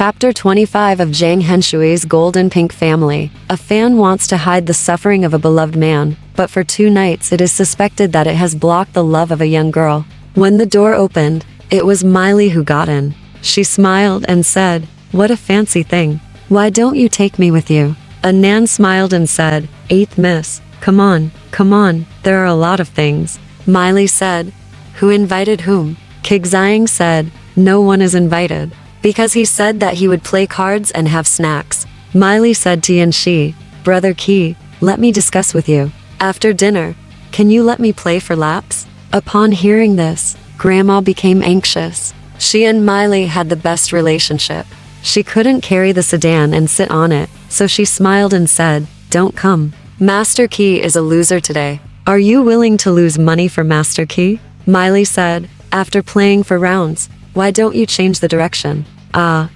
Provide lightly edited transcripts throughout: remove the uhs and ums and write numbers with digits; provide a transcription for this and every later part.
Chapter 25 of Zhang Henshui's Golden Pink Family. A fan wants to hide the suffering of a beloved man, but for 2 nights it is suspected that it has blocked the love of a young girl. When the door opened, it was Miley who got in. She smiled and said, "What a fancy thing. Why don't you take me with you?" Nan smiled and said, "8th miss. Come on, there are a lot of things." Miley said, "Who invited whom?" Qingqiu said, "No one is invited. Because he said that he would play cards and have snacks." Miley said to Yanxi, "Brother Qi, let me discuss with you. After dinner, can you let me play for laps?" Upon hearing this, Grandma became anxious. She and Miley had the best relationship. She couldn't carry the sedan and sit on it, so she smiled and said, "Don't come. Master Qi is a loser today. Are you willing to lose money for Master Qi?" Miley said, "After playing for rounds, why don't you change the direction?"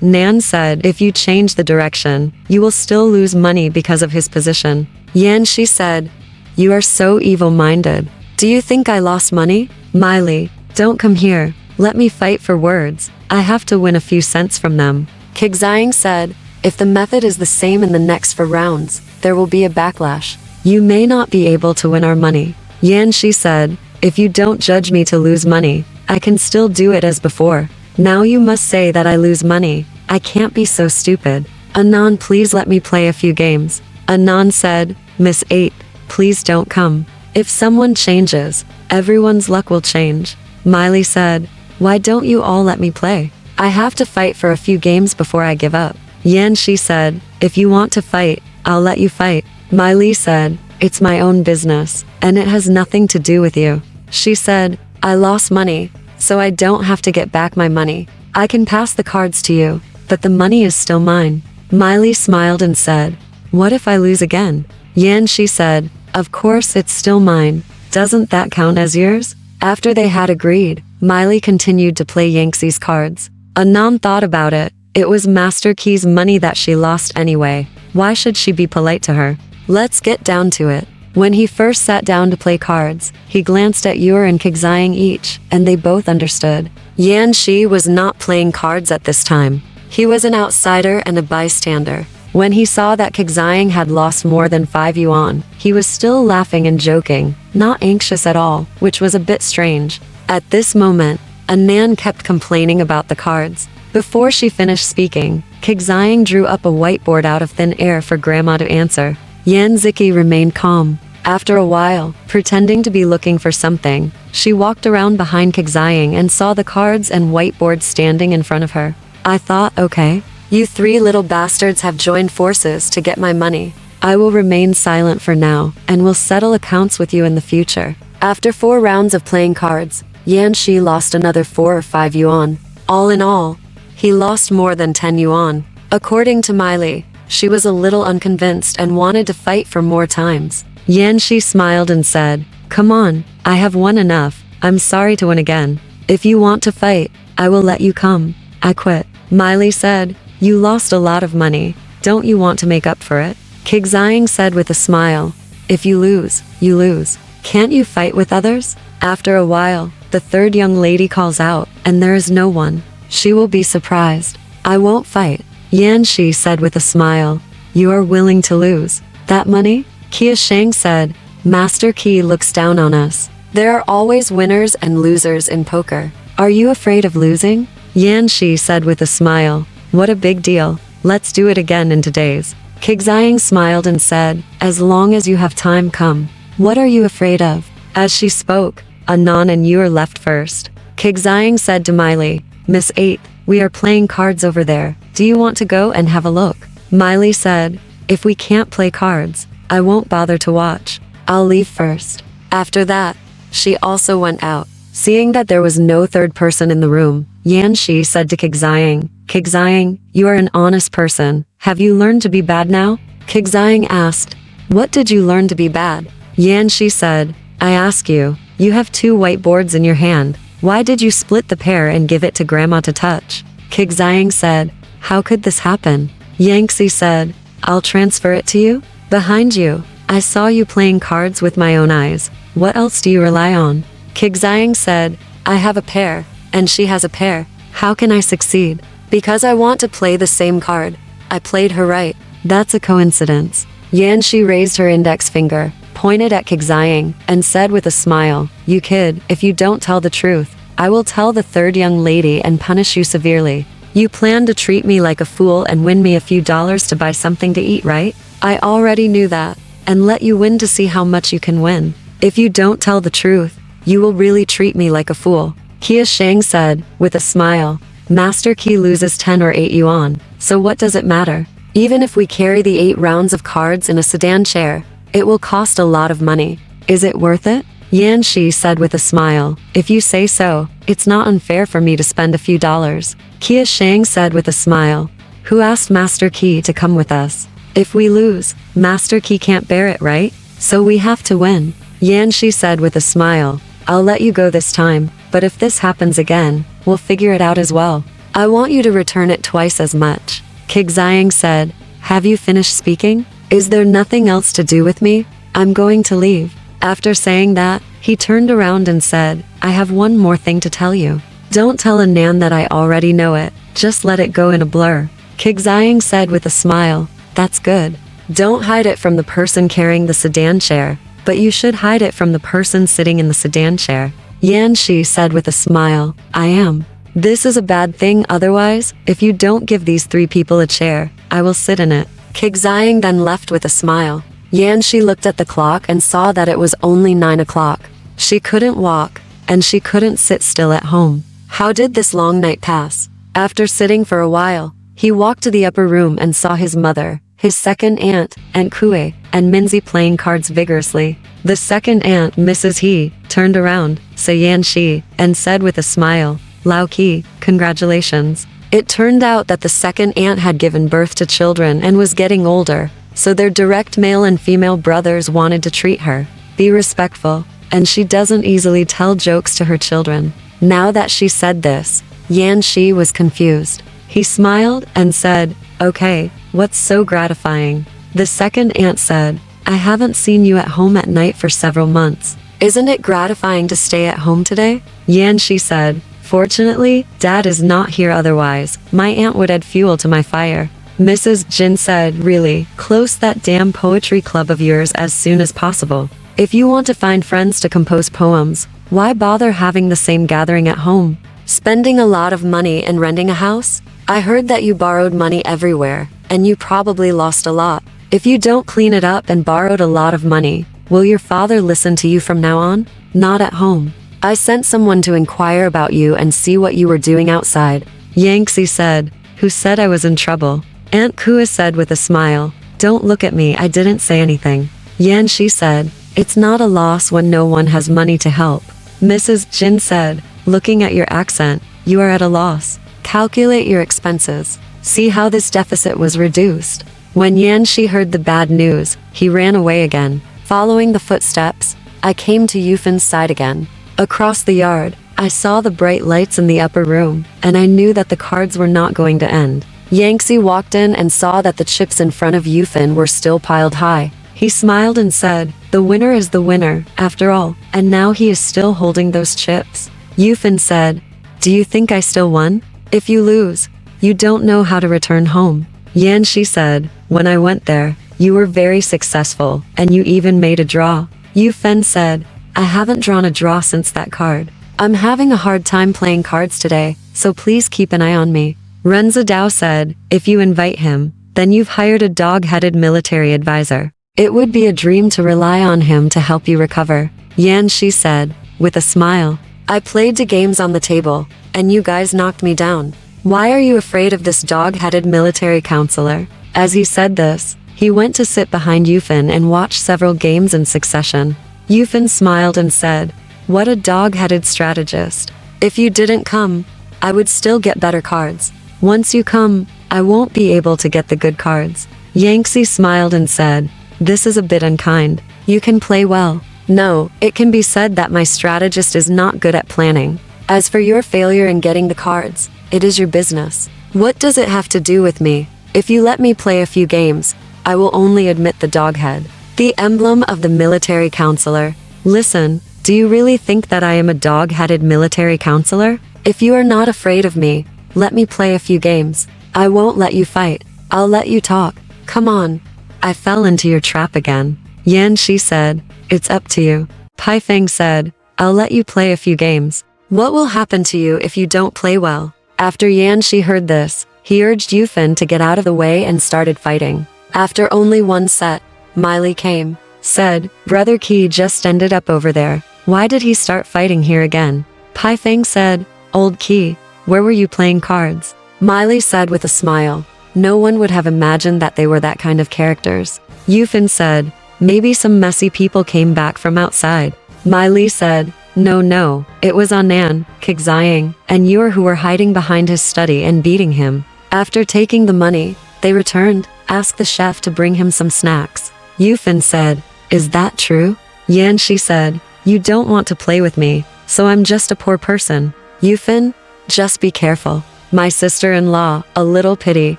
Nan said, "If you change the direction, you will still lose money because of his position." Yanxi said, "You are so evil-minded. Do you think I lost money?" Miley, "Don't come here. Let me fight for words. I have to win a few cents from them." Qingqiu said, "If the method is the same in the next 4 rounds, there will be a backlash. You may not be able to win our money." Yanxi said, "If you don't judge me to lose money, I can still do it as before. Now you must say that I lose money. I can't be so stupid. Anan, please let me play a few games." Anan said, "Miss 8, please don't come. If someone changes, everyone's luck will change." Miley said, "Why don't you all let me play? I have to fight for a few games before I give up." Yanxi said, "If you want to fight, I'll let you fight." Miley said, "It's my own business, and it has nothing to do with you." She said, "I lost money, so I don't have to get back my money. I can pass the cards to you, but the money is still mine." Miley smiled and said, "What if I lose again?" Yanxi said, "Of course it's still mine. Doesn't that count as yours?" After they had agreed, Miley continued to play Yanxi's cards. Anan thought about it. It was Master Qi's money that she lost anyway. Why should she be polite to her? Let's get down to it. When he first sat down to play cards, he glanced at Yor and Qingqiu each, and they both understood. Yanxi was not playing cards at this time. He was an outsider and a bystander. When he saw that Qingqiu had lost more than 5 yuan, he was still laughing and joking, not anxious at all, which was a bit strange. At this moment, Anan kept complaining about the cards. Before she finished speaking, Qingqiu drew up a whiteboard out of thin air for Grandma to answer. Yanxi remained calm. After a while, pretending to be looking for something, she walked around behind Qingqiu and saw the cards and whiteboard standing in front of her. "I thought, okay, you 3 little bastards have joined forces to get my money. I will remain silent for now, and will settle accounts with you in the future." After 4 rounds of playing cards, Yanxi lost another 4 or 5 yuan. All in all, he lost more than 10 yuan. According to Miley, she was a little unconvinced and wanted to fight for more times. Yanxi smiled and said, "Come on, I have won enough. I'm sorry to win again. If you want to fight, I will let you come. I quit." Miley said, "You lost a lot of money. Don't you want to make up for it?" Qingqiu said with a smile, "If you lose, you lose. Can't you fight with others?" After a while, the 3rd young lady calls out, and there is no one. She will be surprised. "I won't fight." Yanxi said with a smile, "You are willing to lose that money?" Qingqiu said, "Master Qi looks down on us. There are always winners and losers in poker. Are you afraid of losing?" Yanxi said with a smile, "What a big deal. Let's do it again in 2 days." Qingqiu smiled and said, "As long as you have time, come. What are you afraid of?" As she spoke, Anan and Yor left first. Qingqiu said to Miley, "Miss 8, we are playing cards over there. Do you want to go and have a look?" Miley said, "If we can't play cards, I won't bother to watch. I'll leave first." After that, she also went out. Seeing that there was no 3rd person in the room, Yanxi said to Qingqiu, "Qingqiu, you are an honest person. Have you learned to be bad now?" Qingqiu asked, "What did you learn to be bad?" Yanxi said, "I ask you, you have 2 whiteboards in your hand. Why did you split the pair and give it to Grandma to touch?" Qingqiu said, "How could this happen?" Yanxi said, "I'll transfer it to you. Behind you, I saw you playing cards with my own eyes. What else do you rely on?" Qingqiu said, "I have a pair, and she has a pair. How can I succeed?" Because I want to play the same card. I played her right. That's a coincidence. Yanxi raised her index finger, pointed at Qingqiu, and said with a smile, "You kid, if you don't tell the truth, I will tell the third young lady and punish you severely. You plan to treat me like a fool and win me a few dollars to buy something to eat, right? I already knew that. And let you win to see how much you can win. If you don't tell the truth, you will really treat me like a fool." Qingqiu said, with a smile. "Master Qi loses 10 or 8 yuan, so what does it matter? Even if we carry the 8 rounds of cards in a sedan chair, it will cost a lot of money. Is it worth it?" Yanxi said with a smile. "If you say so, it's not unfair for me to spend a few dollars." Qingqiu said with a smile. "Who asked Master Qi to come with us? If we lose, Master Qi can't bear it, right? So we have to win." Yanxi said with a smile. "I'll let you go this time, but if this happens again, we'll figure it out as well. I want you to return it twice as much." Qingqiu said, "Have you finished speaking? Is there nothing else to do with me? I'm going to leave." After saying that, he turned around and said, "I have one more thing to tell you. Don't tell a nan that I already know it, just let it go in a blur." Qingqiu said with a smile, "That's good. Don't hide it from the person carrying the sedan chair, but you should hide it from the person sitting in the sedan chair." Yanxi said with a smile, "I am. This is a bad thing otherwise, if you don't give these 3 people a chair, I will sit in it." Qingqiu then left with a smile. Yanxi looked at the clock and saw that it was only 9 o'clock. She couldn't walk, and she couldn't sit still at home. How did this long night pass? After sitting for a while, he walked to the upper room and saw his mother, his second aunt, Aunt Kui, and Minzi playing cards vigorously. The second aunt, Mrs. He, turned around, saw Yanxi, and said with a smile, "Lao Qi, congratulations." It turned out that the second aunt had given birth to children and was getting older, so their direct male and female brothers wanted to treat her, be respectful, and she doesn't easily tell jokes to her children. Now that she said this, Yanxi was confused. He smiled and said, "Okay, what's so gratifying?" The second aunt said, "I haven't seen you at home at night for several months. Isn't it gratifying to stay at home today?" Yanxi said, "Fortunately, Dad is not here, otherwise, my aunt would add fuel to my fire." Mrs. Jin said, "Really, close that damn poetry club of yours as soon as possible. If you want to find friends to compose poems, why bother having the same gathering at home? Spending a lot of money and renting a house? I heard that you borrowed money everywhere, and you probably lost a lot. If you don't clean it up and borrowed a lot of money, will your father listen to you from now on? Not at home. I sent someone to inquire about you and see what you were doing outside." Yanxi said, "Who said I was in trouble?" Aunt Kui said with a smile, "Don't look at me, I didn't say anything." Yanxi said, "It's not a loss when no one has money to help." Mrs. Jin said, "Looking at your accent, you are at a loss. Calculate your expenses. See how this deficit was reduced." When Yanxi heard the bad news, he ran away again. Following the footsteps, I came to Yufin's side again. Across the yard, I saw the bright lights in the upper room, and I knew that the cards were not going to end. Yanxi walked in and saw that the chips in front of Yufin were still piled high. He smiled and said, "The winner is the winner, after all, and now he is still holding those chips." Yufin said, "Do you think I still won? If you lose, you don't know how to return home." Yanxi said, "When I went there, you were very successful, and you even made a draw." Yufin said, "I haven't drawn a draw since that card. I'm having a hard time playing cards today, so please keep an eye on me." Renzi Dao said, "If you invite him, then you've hired a dog-headed military advisor. It would be a dream to rely on him to help you recover." Yanxi said, with a smile, "I played the games on the table, and you guys knocked me down. Why are you afraid of this dog-headed military counselor?" As he said this, he went to sit behind Yufin and watched several games in succession. Yufin smiled and said, "What a dog-headed strategist. If you didn't come, I would still get better cards. Once you come, I won't be able to get the good cards." Yanxi smiled and said, "This is a bit unkind. You can play well. No, it can be said that my strategist is not good at planning. As for your failure in getting the cards, it is your business. What does it have to do with me? If you let me play a few games, I will only admit the doghead, the emblem of the military counselor. Listen, do you really think that I am a dog-headed military counselor? If you are not afraid of me, Let me play a few games. I won't let you fight. I'll let you talk. Come on. I fell into your trap again. Yanxi said, it's up to you. Pai Feng said, I'll let you play a few games. What will happen to you if you don't play well? After Yanxi heard this, he urged Yufan to get out of the way and started fighting. After only one set, Miley came, said, Brother Qi just ended up over there. Why did he start fighting here again? Pai Feng said, Old Qi, where were you playing cards? Miley said with a smile. No one would have imagined that they were that kind of characters. Yufan said, maybe some messy people came back from outside. Miley said, no, it was Anan, Qingqiu, and you who were hiding behind his study and beating him. After taking the money, they returned, asked the chef to bring him some snacks. Yufan said, is that true? Yanxi said, you don't want to play with me, so I'm just a poor person. Yufan, just be careful. My sister-in-law, a little pity,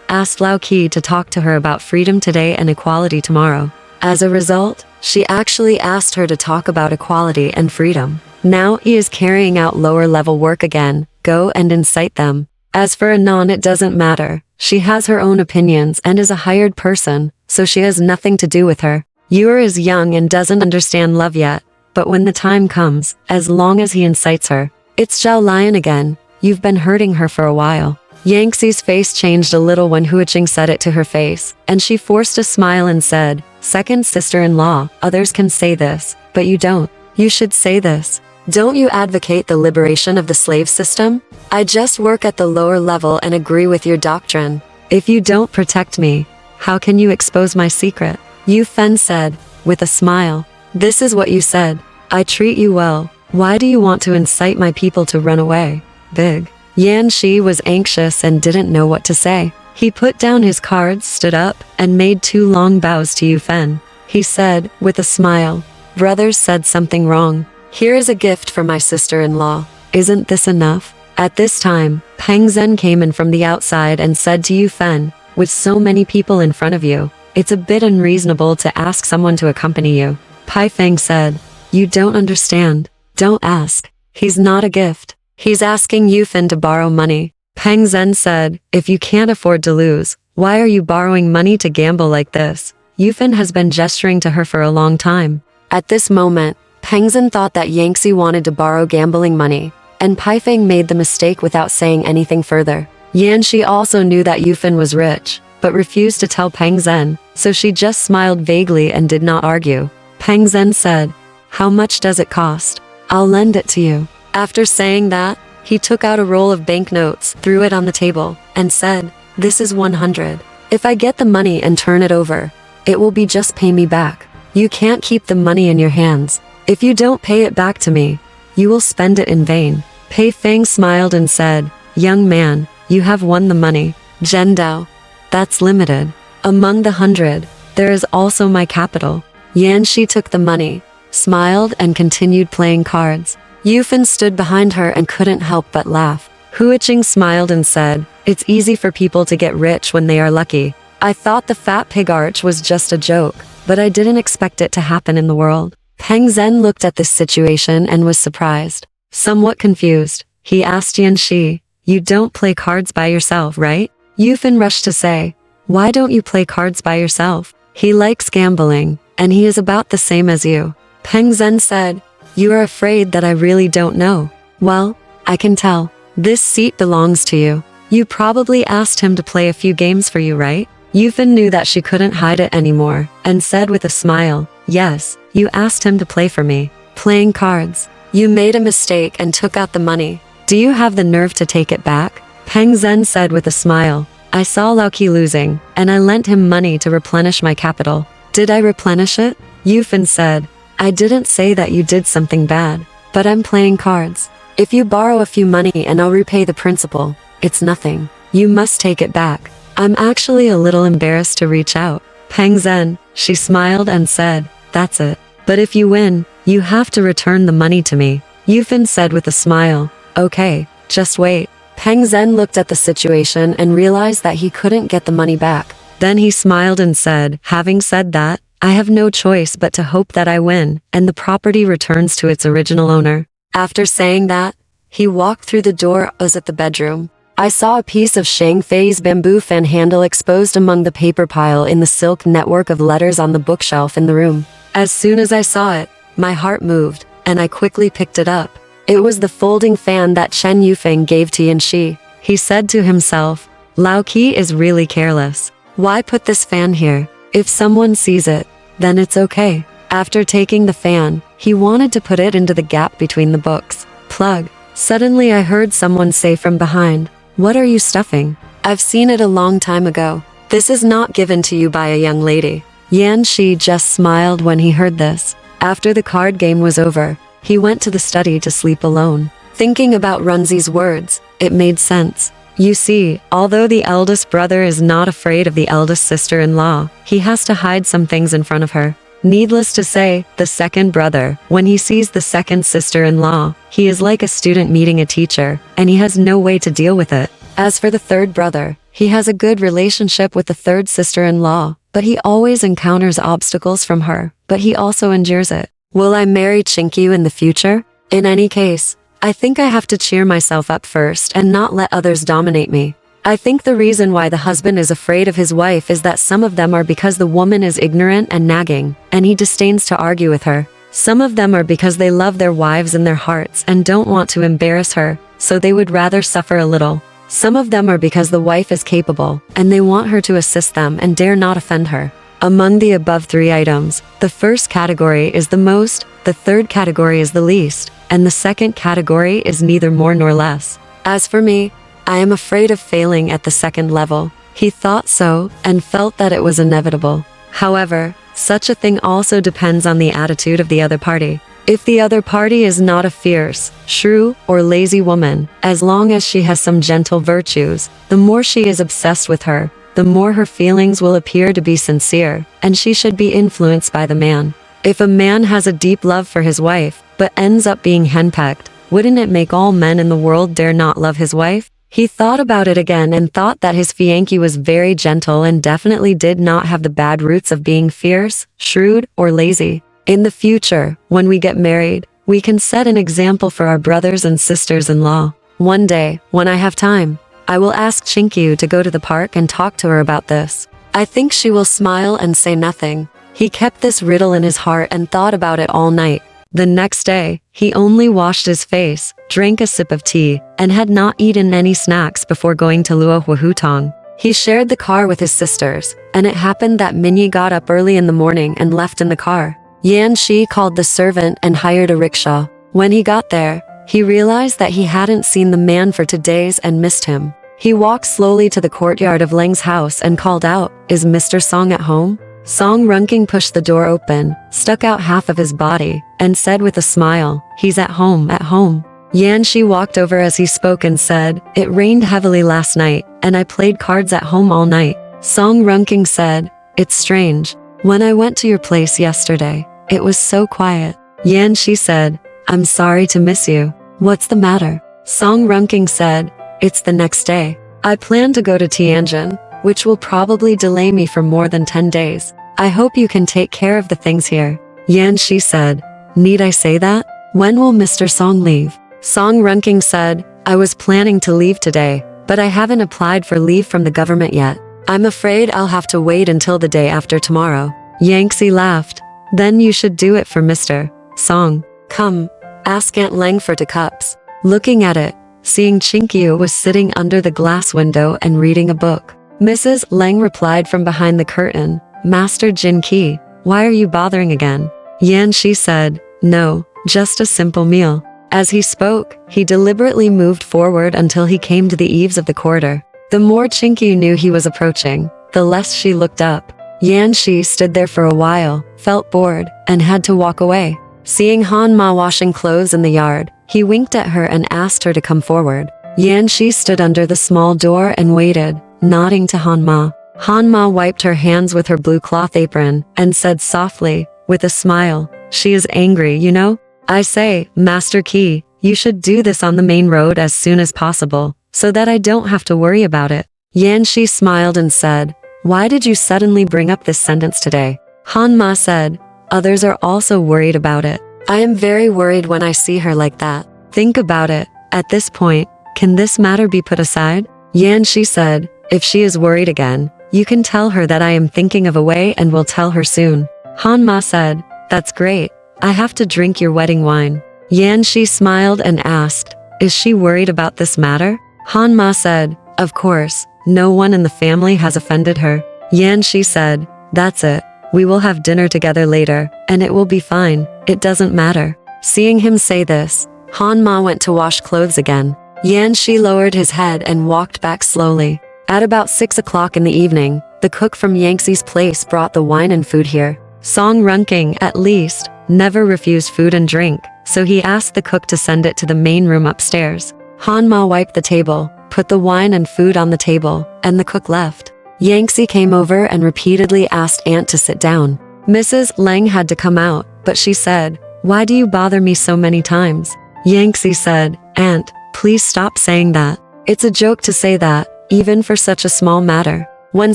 asked Lao Qi to talk to her about freedom today and equality tomorrow. As a result, she actually asked her to talk about equality and freedom. Now he is carrying out lower-level work again. Go and incite them. As for Anan, it doesn't matter. She has her own opinions and is a hired person, so she has nothing to do with her. Yor is young and doesn't understand love yet, but when the time comes, as long as he incites her, it's Zhao Lion again. You've been hurting her for a while. Yanxi's face changed a little when Huiqing said it to her face, and she forced a smile and said, Second sister-in-law, others can say this, but you don't. You should say this. Don't you advocate the liberation of the slave system? I just work at the lower level and agree with your doctrine. If you don't protect me, how can you expose my secret? Yu Fen said, with a smile. This is what you said. I treat you well. Why do you want to incite my people to run away? Big. Yanxi was anxious and didn't know what to say. He put down his cards, stood up, and made 2 long bows to Yu Fen. He said, with a smile, Brothers said something wrong. Here is a gift for my sister-in-law. Isn't this enough? At this time, Peng Zhen came in from the outside and said to Yu Fen, with so many people in front of you, it's a bit unreasonable to ask someone to accompany you. Pai Feng said, you don't understand. Don't ask. He's not a gift. He's asking Yu Fen to borrow money. Peng Zhen said, if you can't afford to lose, why are you borrowing money to gamble like this? Yu Fen has been gesturing to her for a long time. At this moment, Peng Zhen thought that Yanxi wanted to borrow gambling money, and Pai Feng made the mistake without saying anything further. Yanxi also knew that Yu Fen was rich, but refused to tell Peng Zhen, so she just smiled vaguely and did not argue. Peng Zhen said, how much does it cost? I'll lend it to you. After saying that, he took out a roll of banknotes, threw it on the table, and said, this is 100. If I get the money and turn it over, it will be just pay me back. You can't keep the money in your hands. If you don't pay it back to me, you will spend it in vain. Pai Feng smiled and said, young man, you have won the money. Zhen Dao. That's limited. Among the 100, there is also my capital. Yanxi took the money, smiled and continued playing cards. Yu Fen stood behind her and couldn't help but laugh. Huiqing smiled and said, it's easy for people to get rich when they are lucky. I thought the fat pig arch was just a joke, but I didn't expect it to happen in the world. Peng Zhen looked at this situation and was surprised. Somewhat confused, he asked Yanxi, you don't play cards by yourself, right? Yu Fen rushed to say, why don't you play cards by yourself? He likes gambling, and he is about the same as you. Peng Zhen said, you are afraid that I really don't know. Well, I can tell. This seat belongs to you. You probably asked him to play a few games for you, right? Yu Fen knew that she couldn't hide it anymore, and said with a smile, yes, you asked him to play for me. Playing cards. You made a mistake and took out the money. Do you have the nerve to take it back? Peng Zhen said with a smile, I saw Lao Qi losing, and I lent him money to replenish my capital. Did I replenish it? Yu Fen said, I didn't say that you did something bad, but I'm playing cards. If you borrow a few money and I'll repay the principal, it's nothing. You must take it back. I'm actually a little embarrassed to reach out. Peng Zhen, she smiled and said, that's it. But if you win, you have to return the money to me. Yu Fen said with a smile, okay, just wait. Peng Zhen looked at the situation and realized that he couldn't get the money back. Then he smiled and said, having said that, I have no choice but to hope that I win, and the property returns to its original owner. After saying that, he walked through the door at the bedroom. I saw a piece of Shang Fei's bamboo fan handle exposed among the paper pile in the silk network of letters on the bookshelf in the room. As soon as I saw it, my heart moved, and I quickly picked it up. It was the folding fan that Chen Yufeng gave to Yanxi. He said to himself, Lao Qi is really careless. Why put this fan here? If someone sees it, then it's okay. After taking the fan, he wanted to put it into the gap between the books. Plug. Suddenly I heard someone say from behind, What are you stuffing? I've seen it a long time ago. This is not given to you by a young lady. Yanxi just smiled when he heard this. After the card game was over, he went to the study to sleep alone. Thinking about Runzi's words, it made sense. You see, although the eldest brother is not afraid of the eldest sister-in-law, he has to hide some things in front of her. Needless to say, the second brother, when he sees the second sister-in-law, he is like a student meeting a teacher, and he has no way to deal with it. As for the third brother, he has a good relationship with the third sister-in-law, but he always encounters obstacles from her, but he also endures it. Will I marry Qingqiu in the future? In any case, I think I have to cheer myself up first and not let others dominate me. I think the reason why the husband is afraid of his wife is that some of them are because the woman is ignorant and nagging, and he disdains to argue with her. Some of them are because they love their wives in their hearts and don't want to embarrass her, so they would rather suffer a little. Some of them are because the wife is capable, and they want her to assist them and dare not offend her. Among the above three items, the first category is the most, the third category is the least, and the second category is neither more nor less. As for me, I am afraid of failing at the second level. He thought so, and felt that it was inevitable. However, such a thing also depends on the attitude of the other party. If the other party is not a fierce, shrew, or lazy woman, as long as she has some gentle virtues, the more she is obsessed with her, the more her feelings will appear to be sincere, and she should be influenced by the man. If a man has a deep love for his wife, but ends up being henpecked, wouldn't it make all men in the world dare not love his wife? He thought about it again and thought that his fiancée was very gentle and definitely did not have the bad roots of being fierce, shrewd, or lazy. In the future, when we get married, we can set an example for our brothers and sisters-in-law. One day, when I have time, I will ask Qingqiu to go to the park and talk to her about this. I think she will smile and say nothing. He kept this riddle in his heart and thought about it all night. The next day, he only washed his face, drank a sip of tea, and had not eaten any snacks before going to Luohuahutong. He shared the car with his sisters, and it happened that Minyi got up early in the morning and left in the car. Yanxi called the servant and hired a rickshaw. When he got there, he realized that he hadn't seen the man for 2 days and missed him. He walked slowly to the courtyard of Leng's house and called out, Is Mr. Song at home? Song Runking pushed the door open, stuck out half of his body, and said with a smile, He's at home, at home. Yanxi walked over as he spoke and said, It rained heavily last night, and I played cards at home all night. Song Runking said, It's strange. When I went to your place yesterday, it was so quiet. Yanxi said, I'm sorry to miss you. What's the matter? Song Runking said, It's the next day. I plan to go to Tianjin, which will probably delay me for more than 10 days. I hope you can take care of the things here. Yanxi said, Need I say that? When will Mr. Song leave? Song Runking said, I was planning to leave today, but I haven't applied for leave from the government yet. I'm afraid I'll have to wait until the day after tomorrow. Yanxi laughed. Then you should do it for Mr. Song. Come, ask Aunt Leng for 2 cups. Looking at it, seeing Qingqiu was sitting under the glass window and reading a book. Mrs. Leng replied from behind the curtain, Master Jin Qi, why are you bothering again? Yanxi said, No, just a simple meal. As he spoke, he deliberately moved forward until he came to the eaves of the corridor. The more Qingqiu knew he was approaching, the less she looked up. Yanxi stood there for a while, felt bored, and had to walk away. Seeing Han Ma washing clothes in the yard, he winked at her and asked her to come forward. Yanxi stood under the small door and waited, nodding to Han Ma. Han Ma wiped her hands with her blue cloth apron, and said softly, with a smile, She is angry, you know? I say, Master Qi, you should do this on the main road as soon as possible, so that I don't have to worry about it. Yanxi smiled and said, Why did you suddenly bring up this sentence today? Han Ma said, Others are also worried about it. I am very worried when I see her like that. Think about it. At this point, can this matter be put aside? Yanxi said, if she is worried again, you can tell her that I am thinking of a way and will tell her soon. Han Ma said, that's great. I have to drink your wedding wine. Yanxi smiled and asked, is she worried about this matter? Han Ma said, of course, no one in the family has offended her. Yanxi said, that's it. We will have dinner together later, and it will be fine. It doesn't matter. Seeing him say this, Han Ma went to wash clothes again. Yanxi lowered his head and walked back slowly. At about 6 o'clock in the evening, the cook from Yanxi's place brought the wine and food here. Song Runking, at least, never refused food and drink, so he asked the cook to send it to the main room upstairs. Han Ma wiped the table, put the wine and food on the table, and the cook left. Yanxi came over and repeatedly asked Aunt to sit down. Mrs. Leng had to come out, but she said, why do you bother me so many times? Yanxi said, Aunt, please stop saying that. It's a joke to say that, even for such a small matter. When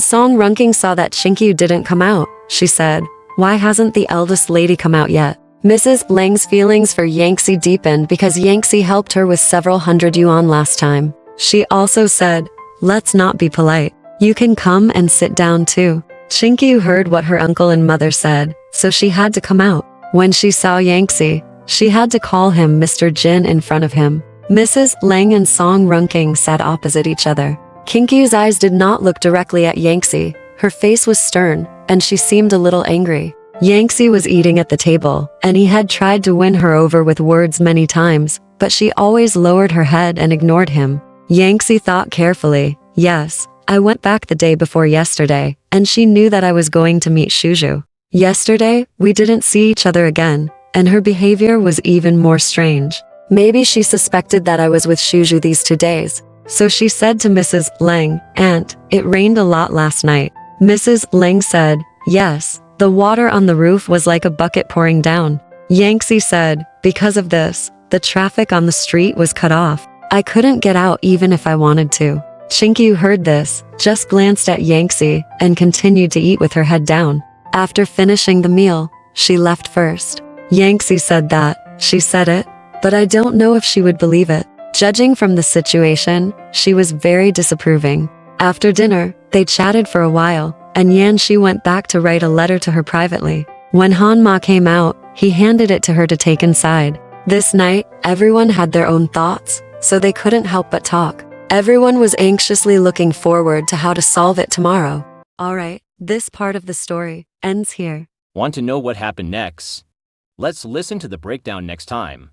Song Runking saw that Qingqiu didn't come out, she said, why hasn't the eldest lady come out yet? Mrs. Leng's feelings for Yanxi deepened because Yanxi helped her with several hundred yuan last time. She also said, let's not be polite. You can come and sit down too. Qingqiu heard what her uncle and mother said, so she had to come out. When she saw Yanxi, she had to call him Mr. Jin in front of him. Mrs. Leng and Song Runking sat opposite each other. Qingqiu's eyes did not look directly at Yanxi. Her face was stern, and she seemed a little angry. Yanxi was eating at the table, and he had tried to win her over with words many times, but she always lowered her head and ignored him. Yanxi thought carefully, yes, I went back the day before yesterday, and she knew that I was going to meet Shuju. Yesterday, we didn't see each other again, and her behavior was even more strange. Maybe she suspected that I was with Shuju these 2 days. So she said to Mrs. Leng, Aunt, it rained a lot last night. Mrs. Leng said, yes, the water on the roof was like a bucket pouring down. Yanxi said, because of this, the traffic on the street was cut off. I couldn't get out even if I wanted to. Qingqiu heard this, just glanced at Yanxi, and continued to eat with her head down. After finishing the meal, she left first. Yanxi said that, she said it, but I don't know if she would believe it. Judging from the situation, she was very disapproving. After dinner, they chatted for a while, and Yanxi went back to write a letter to her privately. When Han Ma came out, he handed it to her to take inside. This night, everyone had their own thoughts, so they couldn't help but talk. Everyone was anxiously looking forward to how to solve it tomorrow. Alright, this part of the story ends here. Want to know what happened next? Let's listen to the breakdown next time.